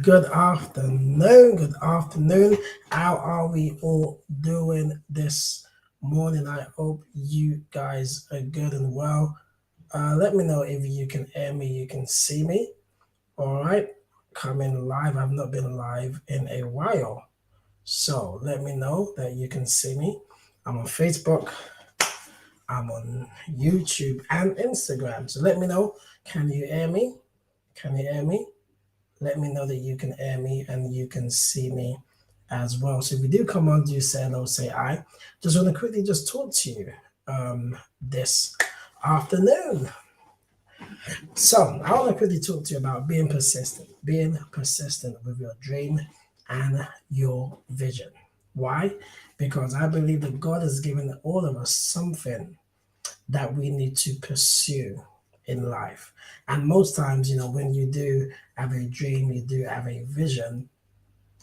Good afternoon. Good afternoon. How are we all doing this morning? I hope you guys are good and well. Let me know if you can hear me, you can see me. All right. Coming live. I've not been live in a while. So let me know that you can see me. I'm on Facebook, I'm on YouTube and Instagram. So let me know. Can you hear me? Can you hear me? Let me know that you can hear me and you can see me as well. So if you do come on, do say hello, say I. Just want to quickly just talk to you this afternoon. So I want to quickly talk to you about being persistent with your dream and your vision. Why? Because I believe that God has given all of us something that we need to pursue in life. And most times, when you do have a dream, you do have a vision,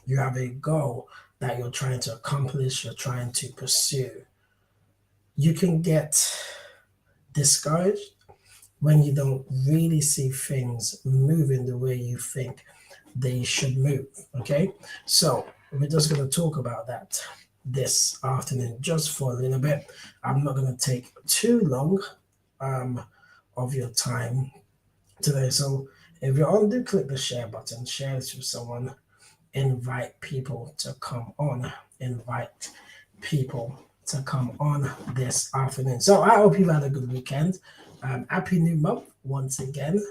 you have a goal that you're trying to accomplish, you're trying to pursue, you can get discouraged when you don't really see things moving the way you think they should move. Okay, so we're just going to talk about that this afternoon just for a little bit. I'm not going to take too long um, of your time today. So if you're on, do click the share button, share this with someone, invite people to come on, invite people to come on this afternoon. So I hope you've had a good weekend. Happy new month once again.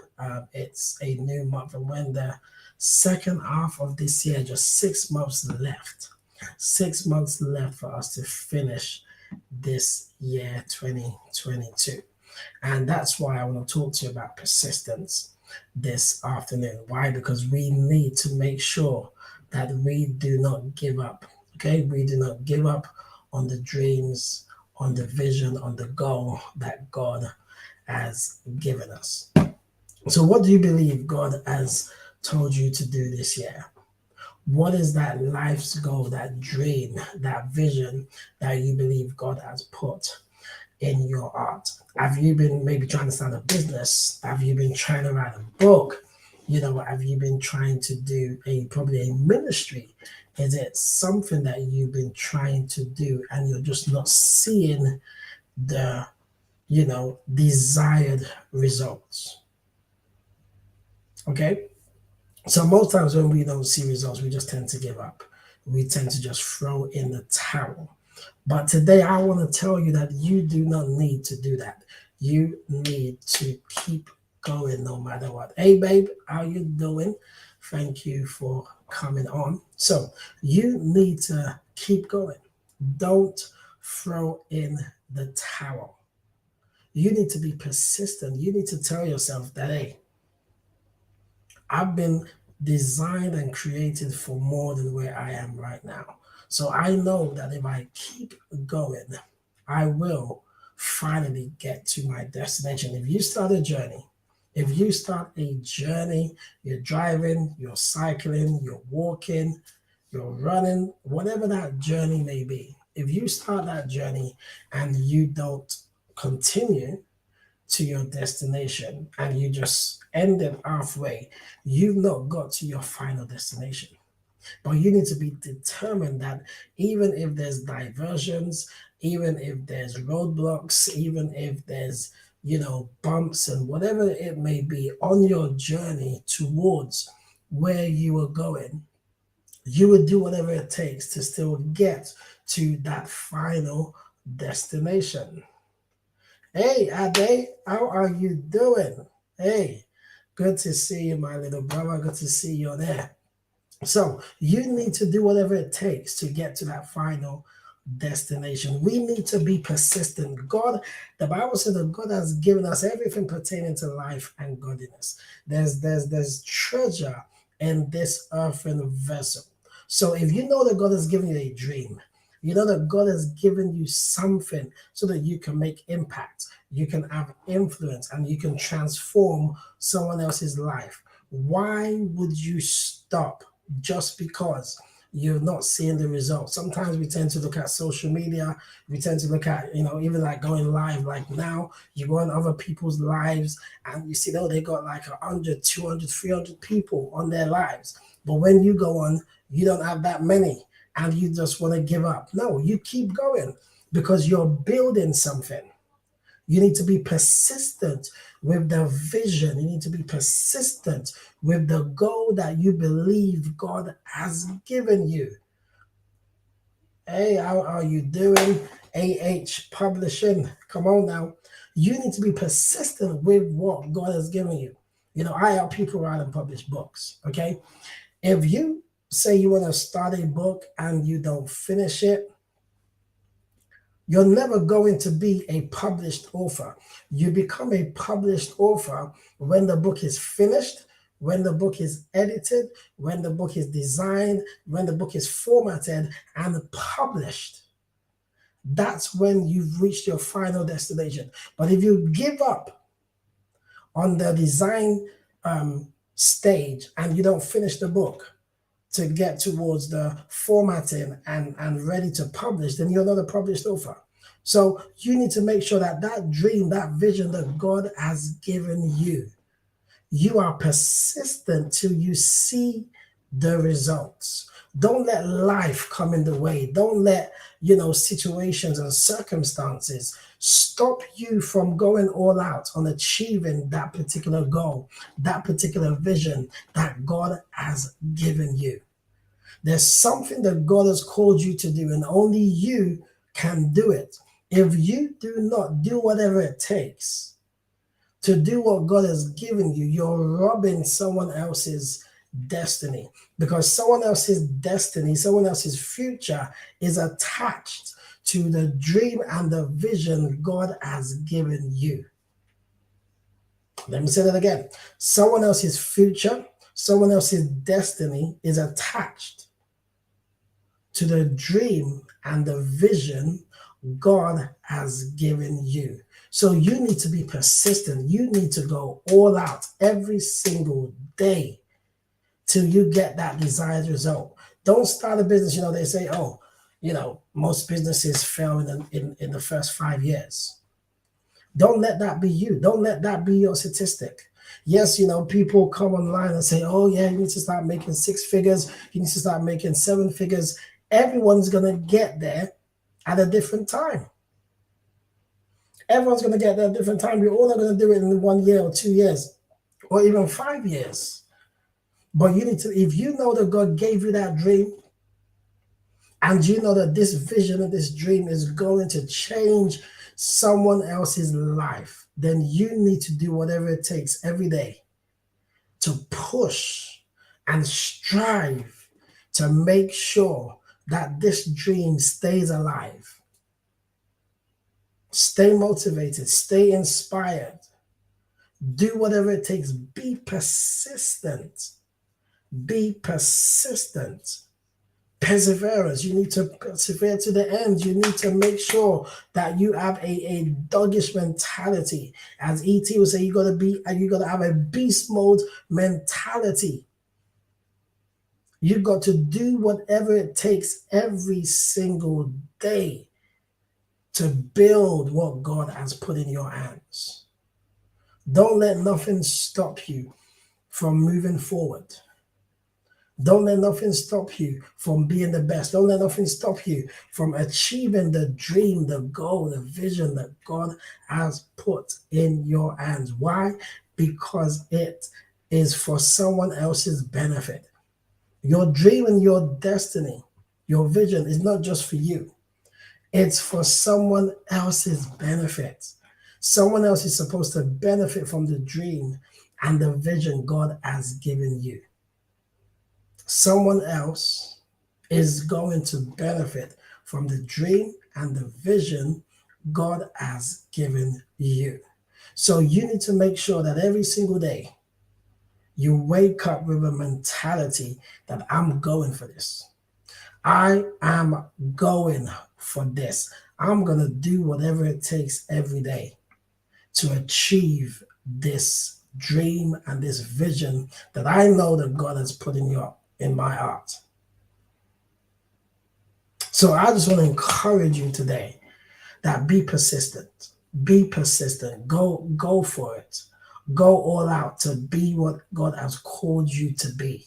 It's a new month, and when the second half of this year, just 6 months left. 6 months left for us to finish this year 2022. And that's why I want to talk to you about persistence this afternoon. Why? Because we need to make sure that we do not give up. Okay? We do not give up on the dreams, on the vision, on the goal that God has given us. So, what do you believe God has told you to do this year? What is that life's goal, that dream, that vision that you believe God has put in your art? Have you been maybe trying to start a business? Have you been trying to write a book? Have you been trying to do a probably a ministry? Is it something that you've been trying to do and you're just not seeing the desired results? Okay. So most times when we don't see results, we just tend to give up. We tend to just throw in the towel. But today I want to tell you that you do not need to do that. You need to keep going no matter what. Hey babe, how you doing? Thank you for coming on. So you need to keep going. Don't throw in the towel. You need to be persistent. You need to tell yourself that, hey, I've been designed and created for more than where I am right now. So I know that if I keep going, I will finally get to my destination. If you start a journey, if you start a journey, you're driving, you're cycling, you're walking, you're running, whatever that journey may be, if you start that journey and you don't continue, to your destination and you just end it halfway, you've not got to your final destination. But you need to be determined that even if there's diversions, even if there's roadblocks, even if there's, bumps and whatever it may be on your journey towards where you are going, you would do whatever it takes to still get to that final destination. Hey, Ade, how are you doing? Hey, good to see you, my little brother. Good to see you there. So, you need to do whatever it takes to get to that final destination. We need to be persistent. The Bible said that God has given us everything pertaining to life and godliness. There's treasure in this earthen vessel. So if you know that God has given you a dream, you know that God has given you something so that you can make impact, you can have influence, and you can transform someone else's life. Why would you stop just because you're not seeing the results. Sometimes we tend to look at social media, we tend to look at, even like going live, like now you go on other people's lives and you see, oh, they got like 100, 200, 300 people on their lives. But when you go on, you don't have that many and you just want to give up. No, you keep going because you're building something. You need to be persistent with the vision. You need to be persistent with the goal that you believe God has given you. Hey, how are you doing? AH Publishing. Come on now. You need to be persistent with what God has given you. I help people write and publish books. Okay. If you say you want to start a book and you don't finish it, you're never going to be a published author. You become a published author when the book is finished, when the book is edited, when the book is designed, when the book is formatted and published. That's when you've reached your final destination. But if you give up on the design stage and you don't finish the book to get towards the formatting and ready to publish, then you're not a published author. So you need to make sure that that dream, that vision that God has given you, you are persistent till you see the results. Don't let life come in the way. Don't let, situations and circumstances stop you from going all out on achieving that particular goal, that particular vision that God has given you. There's something that God has called you to do, and only you can do it. If you do not do whatever it takes to do what God has given you, you're robbing someone else's destiny, because someone else's destiny, someone else's future is attached to the dream and the vision God has given you. Let me say that again. Someone else's future, someone else's destiny is attached to the dream and the vision God has given you. So you need to be persistent. You need to go all out every single day till you get that desired result. Don't start a business, they say, most businesses fail in the first 5 years. Don't let that be you. Don't let that be your statistic. Yes, people come online and say, oh, yeah, you need to start making 6 figures. You need to start making 7 figures. Everyone's going to get there at a different time. Everyone's going to get there at a different time. You're all not going to do it in 1 year or 2 years or even 5 years. But you need to, if you know that God gave you that dream and you know that this vision and this dream is going to change someone else's life, then you need to do whatever it takes every day to push and strive to make sure that this dream stays alive. Stay motivated, stay inspired, do whatever it takes, be persistent. Be persistent. Perseverance. You need to persevere to the end. You need to make sure that you have a doggish mentality. As E.T. would say, you gotta have a beast mode mentality. You got to do whatever it takes every single day to build what God has put in your hands. Don't let nothing stop you from moving forward. Don't let nothing stop you from being the best. Don't let nothing stop you from achieving the dream, the goal, the vision that God has put in your hands. Why? Because it is for someone else's benefit. Your dream and your destiny, your vision is not just for you. It's for someone else's benefit. Someone else is supposed to benefit from the dream and the vision God has given you. Someone else is going to benefit from the dream and the vision God has given you. So you need to make sure that every single day you wake up with a mentality that I'm going for this. I am going for this. I'm going to do whatever it takes every day to achieve this dream and this vision that I know that God has put in my heart. So I just want to encourage you today that be persistent. Be persistent. Go for it. Go all out to be what God has called you to be.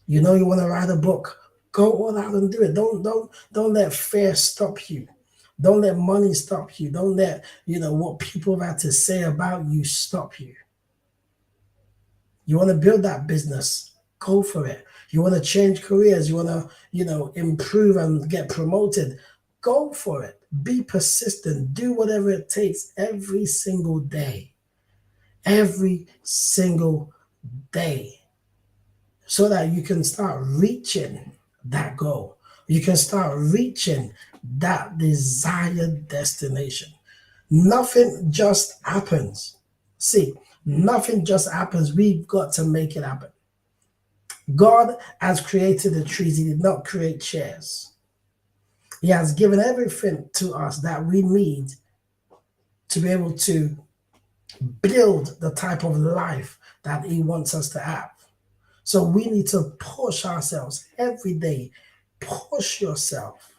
You know you want to write a book. Go all out and do it. Don't let fear stop you. Don't let money stop you. Don't let what people have had to say about you stop you. You want to build that business, go for it. You want to change careers, you want to, improve and get promoted, go for it. Be persistent. Do whatever it takes every single day. Every single day. So that you can start reaching that goal. You can start reaching that desired destination. Nothing just happens. See, nothing just happens. We've got to make it happen. God has created the trees. He did not create chairs. He has given everything to us that we need to be able to build the type of life that He wants us to have. So we need to push ourselves every day. Push yourself.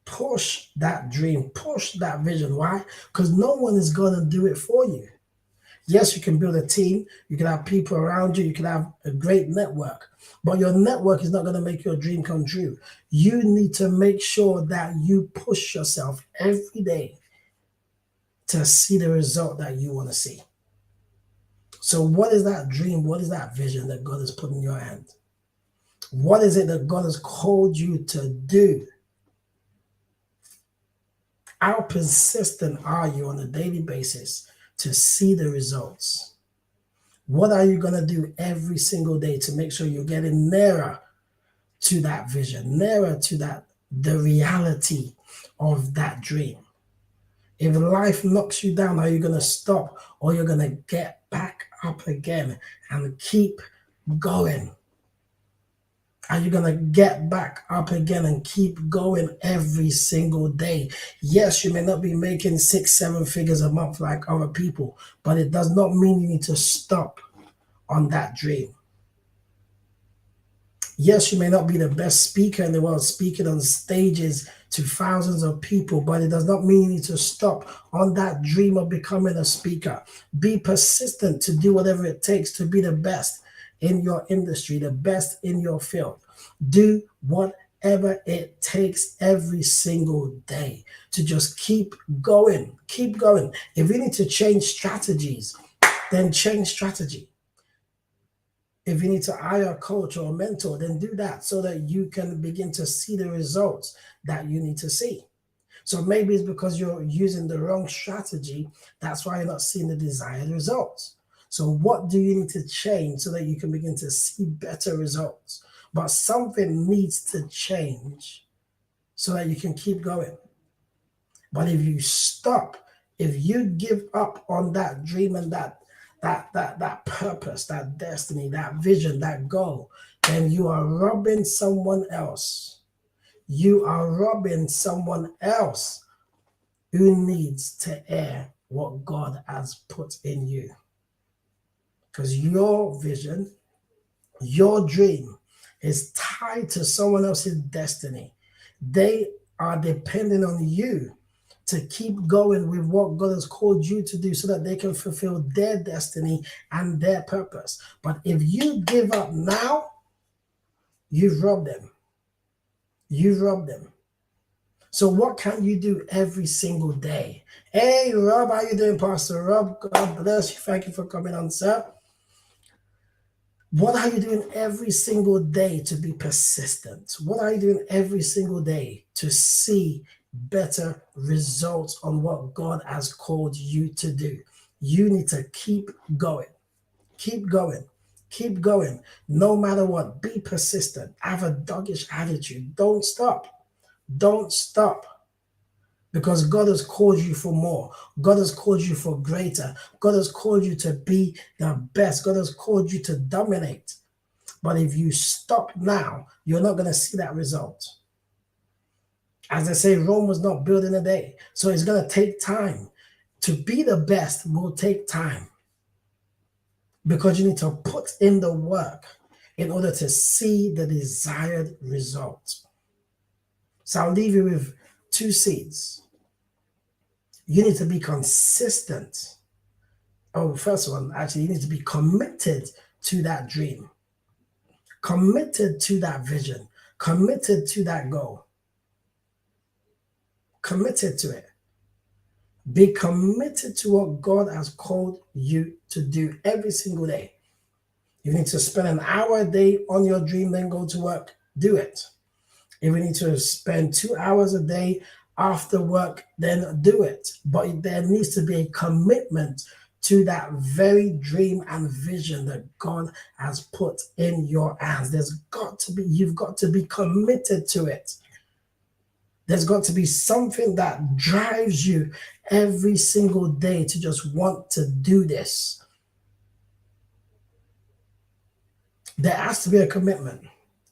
Push that dream. Push that vision. Why? Because no one is going to do it for you. Yes, you can build a team, you can have people around you, you can have a great network, but your network is not going to make your dream come true. You need to make sure that you push yourself every day to see the result that you want to see. So, what is that dream? What is that vision that God has put in your hand? What is it that God has called you to do? How persistent are you on a daily basis to see the results? What are you going to do every single day to make sure you're getting nearer to that vision, nearer to the reality of that dream? If life knocks you down, are you going to stop or you're going to get back up again and keep going? Are you going to get back up again and keep going every single day? Yes, you may not be making 6-7 figures a month like other people, but it does not mean you need to stop on that dream. Yes, you may not be the best speaker in the world, speaking on stages to thousands of people, but it does not mean you need to stop on that dream of becoming a speaker. Be persistent to do whatever it takes to be the best in your industry, the best in your field. Do whatever it takes every single day to just keep going. Keep going. If you need to change strategies, then change strategy. If you need to hire a coach or a mentor, then do that so that you can begin to see the results that you need to see. So maybe it's because you're using the wrong strategy. That's why you're not seeing the desired results. So what do you need to change so that you can begin to see better results? But something needs to change so that you can keep going. But if you stop, if you give up on that dream and that purpose, that destiny, that vision, that goal, then you are robbing someone else. You are robbing someone else who needs to hear what God has put in you. Because your vision, your dream is tied to someone else's destiny. They are depending on you to keep going with what God has called you to do so that they can fulfill their destiny and their purpose. But if you give up now, you've robbed them. You've robbed them. So what can you do every single day? Hey, Rob, how you doing, Pastor Rob? God bless you. Thank you for coming on, sir. What are you doing every single day to be persistent? What are you doing every single day to see better results on what God has called you to do? You need to keep going. Keep going. Keep going. No matter what, be persistent. Have a doggish attitude. Don't stop. Don't stop. Because God has called you for more. God has called you for greater. God has called you to be the best. God has called you to dominate. But if you stop now, you're not going to see that result. As they say, Rome was not built in a day. So it's going to take time. To be the best will take time. Because you need to put in the work in order to see the desired result. So I'll leave you with two seeds. You need to be consistent. Oh, first one, actually, you need to be committed to that dream, committed to that vision, committed to that goal, committed to it. Be committed to what God has called you to do every single day. You need to spend an hour a day on your dream, then go to work, do it. If you need to spend 2 hours a day after work, then do it. But there needs to be a commitment to that very dream and vision that God has put in your hands. You've got to be committed to it. There's got to be something that drives you every single day to just want to do this. There has to be a commitment.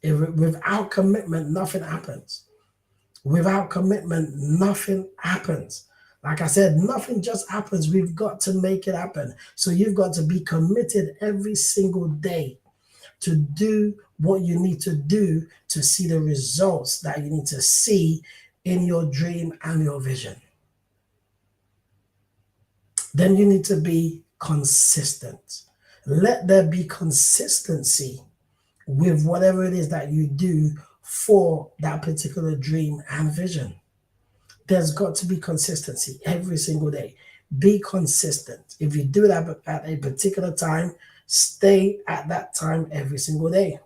Without commitment, nothing happens. Without commitment, nothing happens. Like I said, nothing just happens. We've got to make it happen. So you've got to be committed every single day to do what you need to do to see the results that you need to see in your dream and your vision. Then you need to be consistent. Let there be consistency with whatever it is that you do for that particular dream and vision. There's got to be consistency every single day. Be consistent. If you do that at a particular time, stay at that time every single day.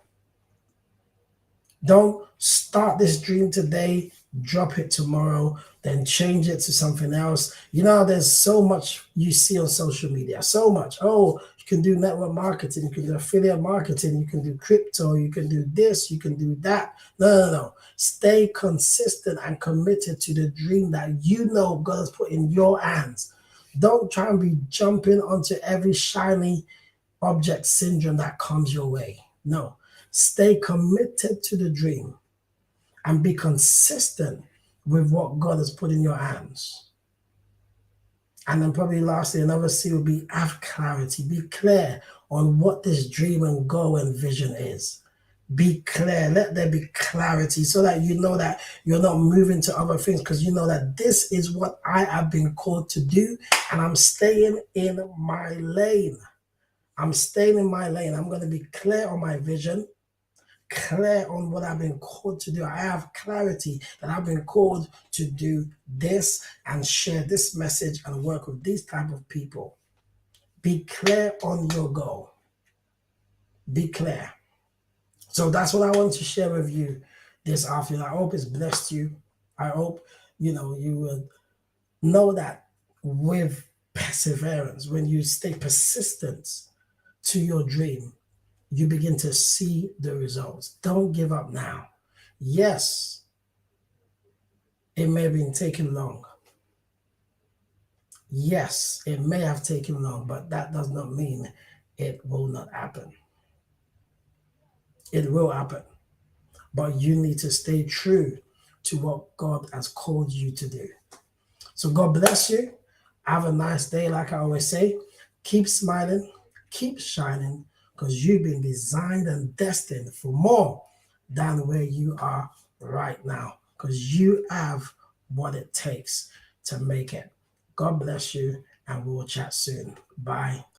Don't start this dream today, drop it tomorrow, then change it to something else. You know, there's so much you see on social media, so much. Oh, you can do network marketing, you can do affiliate marketing, you can do crypto, you can do this, you can do that. No. Stay consistent and committed to the dream that you know God has put in your hands. Don't try and be jumping onto every shiny object syndrome that comes your way. No. Stay committed to the dream and be consistent with what God has put in your hands. And then probably lastly, another C would be have clarity. Be clear on what this dream and goal and vision is. Be clear. Let there be clarity so that you know that you're not moving to other things, because you know that this is what I have been called to do and I'm staying in my lane. I'm staying in my lane. I'm going to be clear on my vision, clear on what I've been called to do. I have clarity that I've been called to do this and share this message and work with these type of people. Be clear on your goal. Be clear. So that's what I want to share with you this afternoon. I hope it's blessed you. I hope you would know that with perseverance, when you stay persistent to your dream, you begin to see the results. Don't give up now. Yes, it may have been taking long. Yes, it may have taken long, but that does not mean it will not happen. It will happen. But you need to stay true to what God has called you to do. So God bless you. Have a nice day, like I always say. Keep smiling, keep shining, because you've been designed and destined for more than where you are right now, because you have what it takes to make it. God bless you, and we will chat soon. Bye.